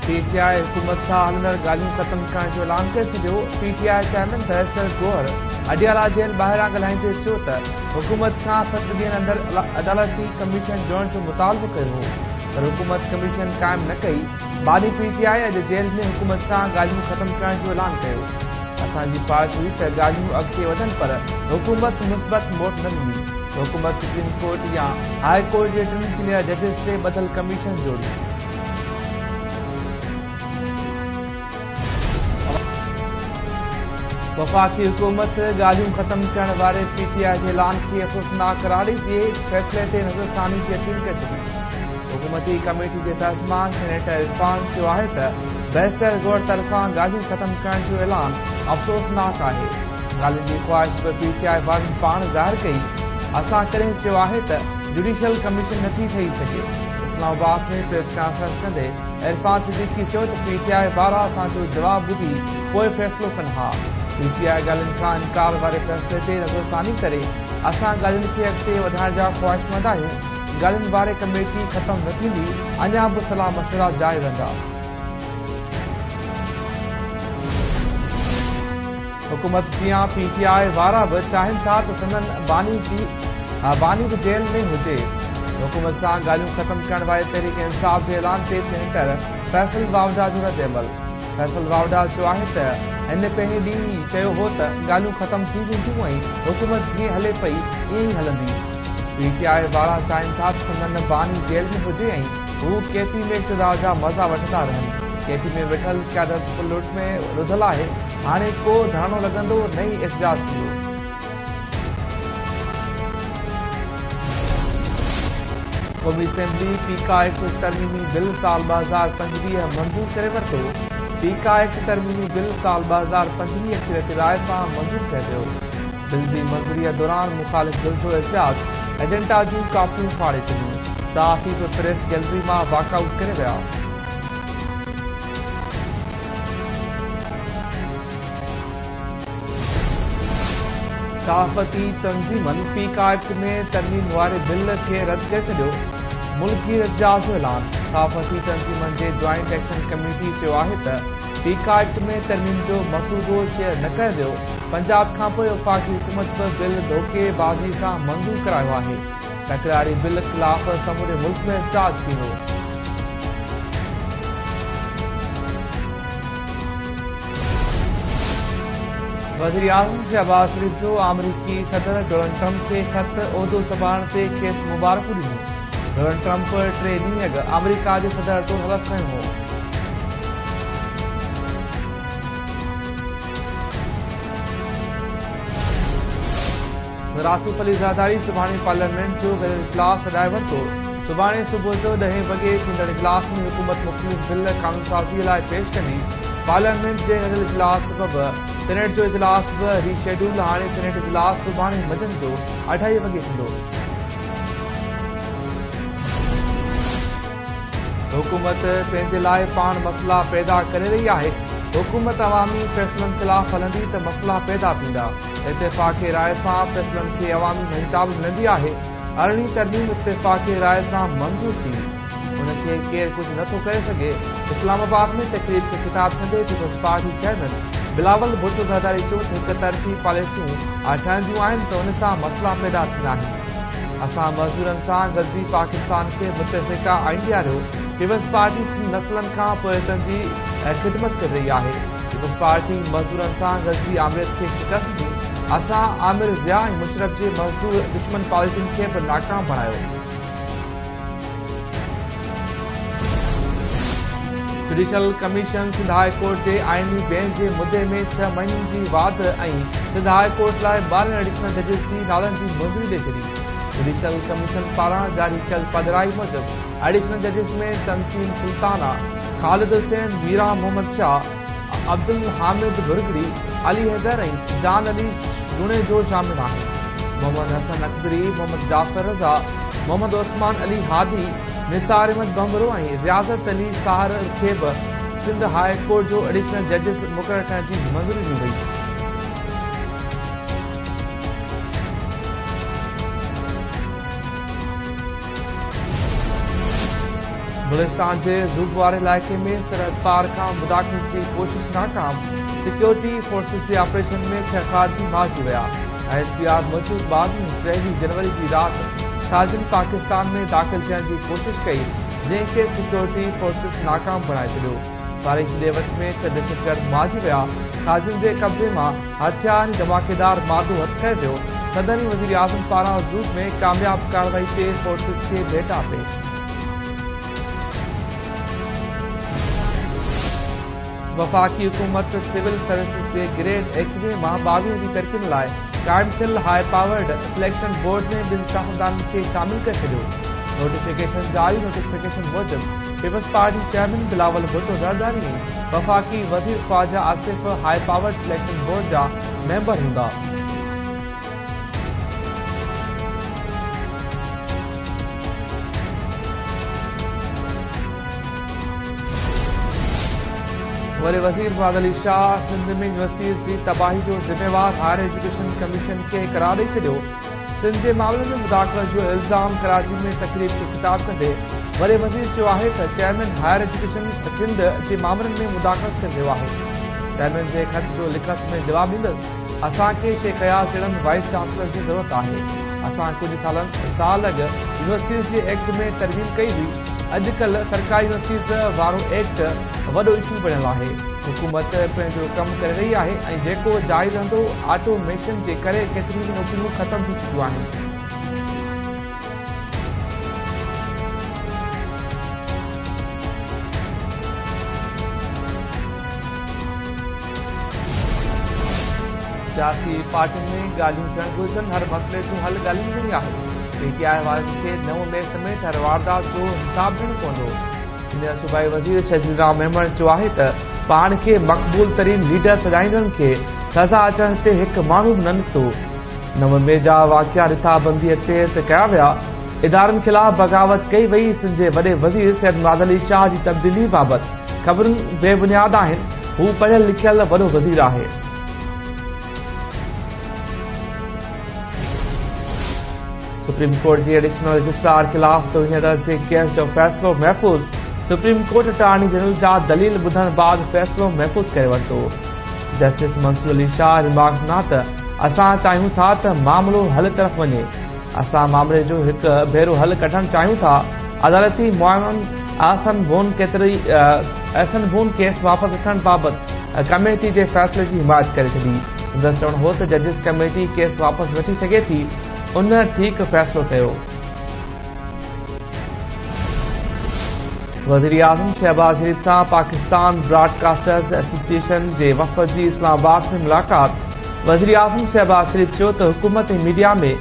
PTI हुकूमत सां हलंदड़ ॻाल्हियूं ख़त्म करण जो ऐलान करे छॾियो। PTI chairman barrister Gohar Adiala jail ॿाहिरां ॻाल्हाईंदे चयो त हुकूमत खां 7 ॾींहनि अंदरि अदालती कमीशन जोड़ण जो मुतालबो कयो हो, पर हुकूमत कमीशन क़ाइमु न कई। बानी पीटीआई अॼु जेल में हुकूमत सां ॻाल्हियूं ख़त्म करण जो ऐलान कयो। असांजी पार्टी हुई त ॻाल्हियूं अॻिते वधनि, पर हुकूमत मुस्बत मोट न ॾिनी। हुकूमत सुप्रीम कोर्ट या हाई कोर्ट जे 3 सीनियर जजिस ते ॿधल कमीशन जोड़ी। वफ़ाक़ी हुकूमत ॻाल्हियूं ख़त्म करण वारे पीटीआई जे ऐलान खे अफ़सोसनाक करार ॾेई फ़ैसिले ते नज़रसानी जी अपील करे छॾी। हुकूमती कमेटी जे तर्जुमान सेनेटर इरफान चयो आहे त बैरिस्टर गोहर तरफ़ां ॻाल्हियूं ख़त्म करण जो ऐलान अफ़सोसनाक आहे। ॻाल्हियुनि जी ख़्वाहिश बि पीटीआई वारनि पाण ज़ाहिर कई। असां कॾहिं चयो आहे त जुडिशियल कमीशन नथी ठही सघे। इस्लामाबाद में प्रेस कॉन्फ्रेंस कंदे इरफान सिद्दीकी चयो त पीटीआई वारा असांजो जवाबु ॿुधी पोइ फ़ैसिलो कनि हा। पीटीआई ॻाल्हियुनि खां इनकार वारे फ़ैसिले ते नज़रसानी करे असां ॻाल्हियुनि खे अॻिते वधाइण जा ख़्वाहिशमंद आहियूं। ॻाल्हियुनि वारे कमेटी ख़त्म न थींदी, अञा बि सलाह मशवरा जारी रहंदा। हुकूमत जीअं पीटीआई वारा बि चाहिनि था त संदन बानी बि जेल में हुजे। हुकूमत सां ॻाल्हियूं ख़त्म करण वारे तहरीक इंसाफ़ जे ऐलान ते सेनेटर फैसल वावडा जो रद्दअमल। फैसल वावडा चयो आहे त हिन पहिरीं ॾींहुं ई चयो हो त ॻाल्हियूं ख़त्म थी वेंदियूं ऐं हुकूमत जीअं हले पई ईअं ई हलंदी। पीटीआई वारा चाहिनि था त संदन बानी जेल में हुजे ऐं हू केपी में इक़्तिदार जा मज़ा वठंदा रहनि। केपी में वेठल क़यादत लुट में रुधल आहे। हाणे को धरणो लॻंदो, नई एहतजाज थींदो। क़ौमी असेंबली पीका एक्ट तरमीमी बिल साल 2025 मंज़ूर करे वरितो। पीका एक्ट तरमीमी बिल साल 2025 अखिलत राय सां मंज़ूर कयो वियो। बिल जी मंज़ूरीअ दौरान मुख़ालिफ़ बिल जो एहतियात एजेंडा जूं कापियूं फाड़े छॾियूं। सहाफ़ी बि प्रेस गैलरी मां वॉकआउट करे विया। सहाफ़ती तंज़ीमनि पीका एक्ट में तरमीम वारे बिल खे रद्द करे छॾियो। मुल्की एहतजाज जो ऐलान। सहाफ़ती तंज़ीमनि जे ज्वाइंट एक्शन कमेटी चयो आहे त पीका एक्ट में तरमीम जो मसूदो शेयर न कयो वियो। पंजाब खां पोइ वफ़ाक़ी हुकूमत बि बिल धोखेबाज़ी सां मंज़ूर करायो आहे। तकरारी बिल ख़िलाफ़ समूरे मुल्क में एहतजाज थींदो। वज़ीर आज़म शहबाज़ शरीफ़ जो अमरीकी सदर डोनाल्ड ट्रंप खे ख़त उहिदो संभालण ते खेसि मुबारकूं ॾिनियूं। डोनाल्ड ट्रंप 3 ॾींहं अॻु अमरीका जे सदर जो हलफ़ खंयो हो। आसिफ अली ज़रदारी सुभाणे पार्लियामेंट जो गॾियल इजलास सॾाए वरितो। सुभाणे सुबुह जो 10 वॻे थींदड़ इजलास में हुकूमत मुख़्तलिफ़ बिल क़ानून साज़ीअ लाइ पेश कंदी। पार्लियामेंट जे गॾियल इजलास सबबि सेनेट जो इजलास बि रीशेड्यूल। हाणे सेनेट इजलास सुभाणे मंझंदि जो 2:30 वॻे थींदो। हुकूमत पंहिंजे लाइ पाण मसइला पैदा करे रही आहे। हुकूमत अवामी फ़ैसिलनि ख़िलाफ़ हलंदी त मसइला पैदा थींदा। इत्तेफ़ाक़ी राय सां फ़ैसिलनि खे अवामी महिताब मिलंदी आहे। 18वीं तरमीम इत्तेफ़ाक़ी राय सां मंज़ूर थी। उनखे केरु कुझु नथो करे सघे। इस्लामाबाद में तक़रीब खे ख़िताब कंदे पीपल्स पार्टी चेयरमैन बिलावल भुट्टो ज़रदारी चयो त हिक तरफ़ी पॉलिसियूं ठहंदियूं आहिनि त उन सां मसइला पैदा थींदा आहिनि। असां मज़दूरनि सां गॾिजी पाकिस्तान खे मुतफ़िक़ा आईंदी रहियो। पीपल्स पार्टी नस्लनि खां पोइतनि जी ख़िदमत करे रही आहे। पीपल्स पार्टी मज़दूरनि सां गॾिजी आमिरियत खे शिकस्त ॾिनी। असां आमिर ज़िया ऐं मुशरफ जे मज़दूर दुश्मन पॉलिसियुनि खे बि नाकाम बणायो। Judicial commission Sindh high court जे आइनी बेंच जे मुदे में 6 महीननि जी वाध ऐं सिंध हाई कोर्ट लाइ 12 एडिशनल जजिस जी नालनि जी मंज़ूरी ॾेई छॾी। जुडिशियल कमीशन पारां जारी कयल पधिराई मूजिबि एडिशनल जजिस में तनसीम सुल्ताना, ख़ालिद हुसैन, मीरा मोहम्मद शाह, अब्दुल हामिद बुरगड़ी, अली हैदर ऐं जान अली जुणे जो शामिल आहिनि। मोहम्मद हसन अकबरी, मोहम्मद जाफ़र रज़ा, मोहम्मद उस्मान अली हादी, निसार अहमद बंबरो ऐं रियाज़त अली साहर खे बि सिंध हाई कोर्ट जो एडिशनल जजिस मुक़ररु करण जी मंज़ूरी ॾिनी वई। बलूचिस्तान के ज़ूटवार इलाके में सरहद पार का मुदाखिल की कोशिश नाकाम। सिक्योरिटी फोर्सेस के ऑपरेशन में 6 खारजी मारिजी विया। ISPR मूजिब बाद 23 जनवरी की रात खारजिन पाकिस्तान में दाख़िल थियण की कोशिश कई, जंहिंखे सिक्योरिटी फोर्सेस नाकाम बणाए छॾियो। तारीख़ जे वक़्त में 6 दहशतगर्द मारिजी विया। खारजिन के कब्जे में हथियार धमाकेदार मादो हथ कयो वियो। सदन वज़ीर आज़म पारां ज़ूट में कामयाब कार्रवाई ते फोर्सेस के भेटा पेश। वफाकी हुकूमत सिविल सर्विसेज के ग्रेड 21 मां 22 की तरक्की लाइ कायम थियल हाई पावर्ड सिलेक्शन बोर्ड में 2 सियासतदान के शामिल कर छॾियो। नोटिफिकेशन जारी। नोटिफिकेशन मूजिब पीपल्स पार्टी चेयरमैन बिलावल भुट्टो ज़रदारी वफाकी वज़ीर Khawaja Asif high powered selection board जा मेंबर हूंदा। वरी वज़ीर मुराद अली शाह सिंध में यूनिवर्सिटीज़ की तबाही जो ज़िम्मेवार हायर एजुकेशन कमीशन के करार ॾेई छॾियो। सिंध के मामले में मुदाख़लत जो इल्ज़ाम कराची में तकरीब के ख़िताब कंदे वरी वज़ीर चयो आहे त चेयरमैन हायर एजुकेशन सिंध के मामलनि में मुदाख़लत करे रहियो आहे। चेयरमैन के खत जो लिखत में जवाब ॾींदुसि, असांखे शेख अयाज़ जहिड़नि वाइस चांसलर की ज़रूरत आहे। असां कुछ साल अॻु यूनिवर्सिटीज़ के एक्ट में तरमीम कई हुई। अॼुकल्ह सरकारी यूनिवर्सिटीज़ वारो एक्ट वॾो इशू बणियल आहे। हुकूमत पंहिंजो कमु करे रही आहे ऐं जेको जारी रहंदो। ऑटोमेशन जे करे केतिरियूं नौकरियूं ख़तम थी चुकियूं आहिनि। सियासी पार्टियुनि में ॻाल्हियूं थियण घुरिजनि। हर मसइले जो हल ॻाल्हियुनि में ई आहे। PTI वारनि खे नओं में समेत हर वारदात जो हिसाब ॾियणो पवंदो। हींअर सूबाई वज़ीर शहजीद राम मेमण चयो आहे त पाण खे मक़बूल तरीन लीडर सॾाईंदड़नि खे सज़ा अचण ते हिकु माण्हू बि न निकितो। 9 मई जा वाक़िया रिथाबंदीअ ते कया विया। इदारनि ख़िलाफ़ बग़ावत कई वई। सिंध जे वॾे वज़ीर सैयद मुराद अली शाह जी तब्दीली बाबति ख़बरूं बेबुनियाद आहिनि। हू पढ़ियल लिखियल वॾो वज़ीर आहे। सुप्रीम कोर्ट के एडिशनल रजिस्ट्रार खिलाफ तौहीन जे केस जो फैसलो महफूज़। सुप्रीम कोर्ट अटॉर्नी जनरल जा दलील ॿुधण बाद फैसलो महफूज़ करे वरितो। जस्टिस मंसूर अली शाह रिमार्क ना त असां चाहियूं था त मामलो हल तरफ़ वञे। असां मामले जो हिकु भेरो हल कढणु चाहियूं था। अदालती मुआवन एहसन भून केस वापस वठण बाबति कमेटी के फैसले की हिमायत करे छॾी। संदसि चवणु हो त जजिस कमेटी केस वापस वठी सघे थी। उन ठीक फैसलो कयो। वज़ीर आज़म शहबाज शरीफ सां पाकिस्तान ब्रॉडकास्टर्स एसोसिएशन के वफ़द की इस्लामाबाद में मुलाकात। वज़ीर आज़म शहबाज शरीफ चयो त हुकूमत मीडिया में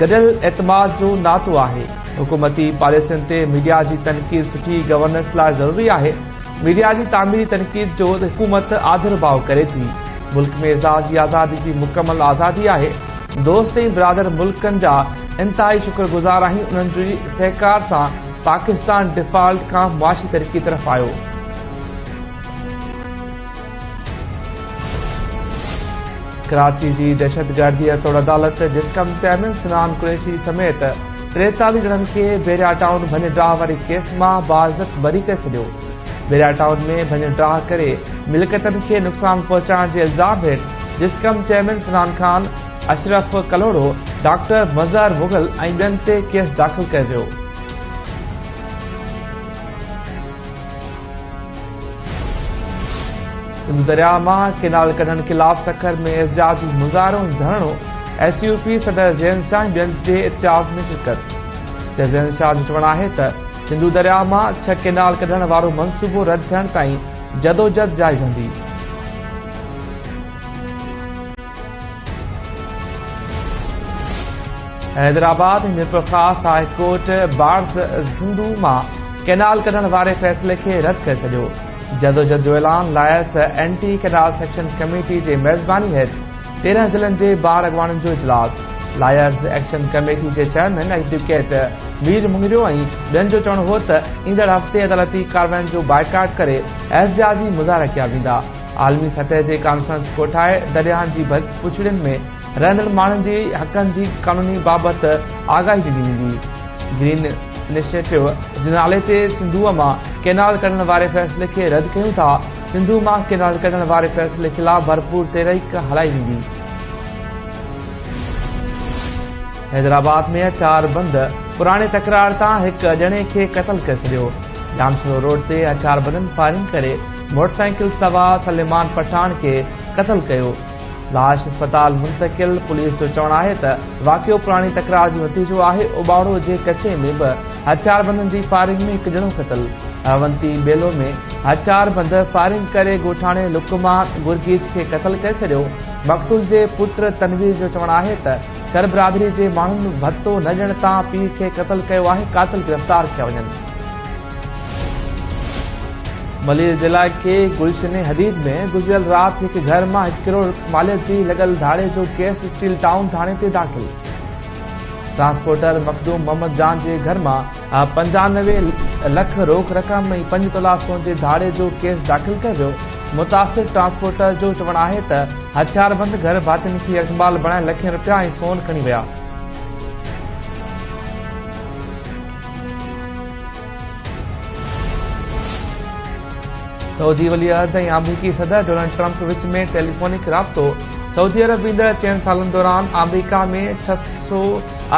गॾियल एतमाद जो नातो आहे। हुकूमती पॉलिसियुनि ते मीडिया की तनक़ीद सुठी गवर्नेंस लाइ ज़रूरी आहे। मीडिया की तामीरी तनक़ीद जो हुकूमत आदर भाव करे थी। मुल्क में इज़ाज की आज़ादी की मुकम्मल आज़ादी आहे। दोस्त ऐं बिरादर मुल्कनि जा इंतहाई शुक्रगुज़ार आहियूं। उन्हनि जी सहकार सां पाकिस्तान डिफॉल्ट खां मुआशी तरक्की तरफ़ आयो। कराची की दहशतगर्दी तौर अदालत जिस्कम चेयरमैन सनान कुरैशी समेत 43 ॼणनि खे बेरिया टाउन भञ-ड्राह वारे केस मां बाइज़्ज़त बरी करे छॾियो। बेरिया टाउन में भञ-ड्राह करे मिल्कियतनि खे नुक़सान पहुचाइण जे इल्ज़ाम हेठि जिस्कम चेयरमैन सनान खान, अशरफ कलोड़ो, डॉक्टर मज़हर मुग़ल ऐं ॿियनि ते केस दाख़िल कयो वियो। सिंधु दरिया मां केनाल कढण खिलाफ़ सखर में एहतजाजी मुज़ाहिरो ऐं धरणो। SUP सदर ज़ैन शाह ऐं ॿियनि जे एहतजाज में शिरकत। ज़ैन शाह जो चवणु आहे त सिंधु दरिया मां 6 केनाल कढण वारो मंसूबो रद्द थियण ताईं जदोजहद जारी रहंदी। हैदराबाद निर्प्रखास हाई कोर्ट बार्स सिंधु मां केनाल कढण वारे फ़ैसिले खे रद्द करे छॾियो। जदोजहद जो ऐलान लायस एंटी केनाल सेक्शन कमेटी जे मेज़बानी हेठि 13 ज़िलनि जे बार अॻवाननि जो इजलास। लायर्स एक्शन कमेटी के चेयरमैन एडवोकेट मीर मुंगरियो ऐं ॿियनि जो चवणु हो त ईंदड़ हफ़्ते अदालती कार्रवाइनि जो बाइकाट करे एहतजाजी मुज़ाहिरा कया वेंदा। आलमी सतह ते कॉन्फ्रेंस कोठाए दरियाहनि जी पुछड़ियुनि में रहंदड़ माण्हुनि जी हक़नि जी क़ानूनी बाबति आगाही ॾिनी वेंदी। ग्रीन इनिशिएटिव जे नाले ते सिंधुअ मां केनाल कढण वारे फ़ैसिले खे रद्द कयूं था। सिंधु मां केनाल कढण वारे फ़ैसिले खिलाफ़ भरपूर तहरीक हलाई वेंदी। हैदराबाद में 4 बंद पुराने तकरार तां हिक ॼणे खे क़त्ल करे छॾियो। जामशोरो रोड ते हथियारबंदनि फायरिंग करे मोटरसाइकिल सवार सलेमान पठान खे क़त्ल कयो। लाश अस्पताल मुंतकिल। पुलिस जो चवणु आहे त वाक़ियो पुरानी तकरार जो नतीजो आहे। उबाड़ो जे कचे में बि हथियारबंदनि जी फायरिंग में हिकु ॼणो क़त्ल। अवंती बेलो में हथियारबंद फायरिंग करे ॻोठाणे लुकमान गुरगीज खे क़त्ल करे छॾियो। मक़तूल जे पुत्र तनवीर जो चवणु आहे त शर बिरादरी जे माण्हुनि भत्तो न ॾियण तां पीउ खे क़त्ल कयो आहे। कातिल गिरफ़्तार कया वञनि। मलीर जिला के गुलशन हदीद में गुज़िरियल रात एक घर में 1 करोड़ मालियत जी लगल धाड़े जो केस स्टील टाउन थाने ते दाखिल। ट्रांसपोर्टर मखदूम मोहम्मद जान के घर में 95 लख रोक रकम ऐं 5 तोला सोन के धाड़े जो केस दाखिल कर वियो। मुतासिर ट्रांसपोर्टर जो चवणु आहे त हथियारबंद घर भातियुनि खे अखबाल बणाए लखें रुपया ऐं सोन खणी विया। सऊदी वली अहद ऐं अमरीकी सदर डोनाल्ड ट्रंप विच में टेलीफोनिक राब्तो। सऊदी अरब ईंदड़ 4 सालनि दौरान अमरीका में $600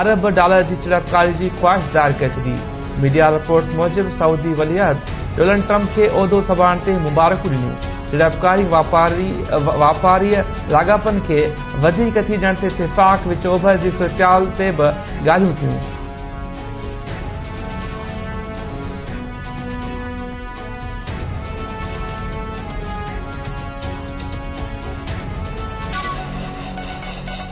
अरब जी सीड़पकारी की ख्वाहिश ज़ाहिर करे छॾी। मीडिया रिपोर्ट्स मूजिब सऊदी वली अहद डोनाल्ड ट्रंप के उहिदो संभालण ते मुबारकूं ॾिनियूं। सीड़पकारी वापारी लाॻापनि खे वधीक थी ॾियण ते इत्तेफ़ाक़ विच ओभर जी सूरतहाल ते बि ॻाल्हियूं थियूं।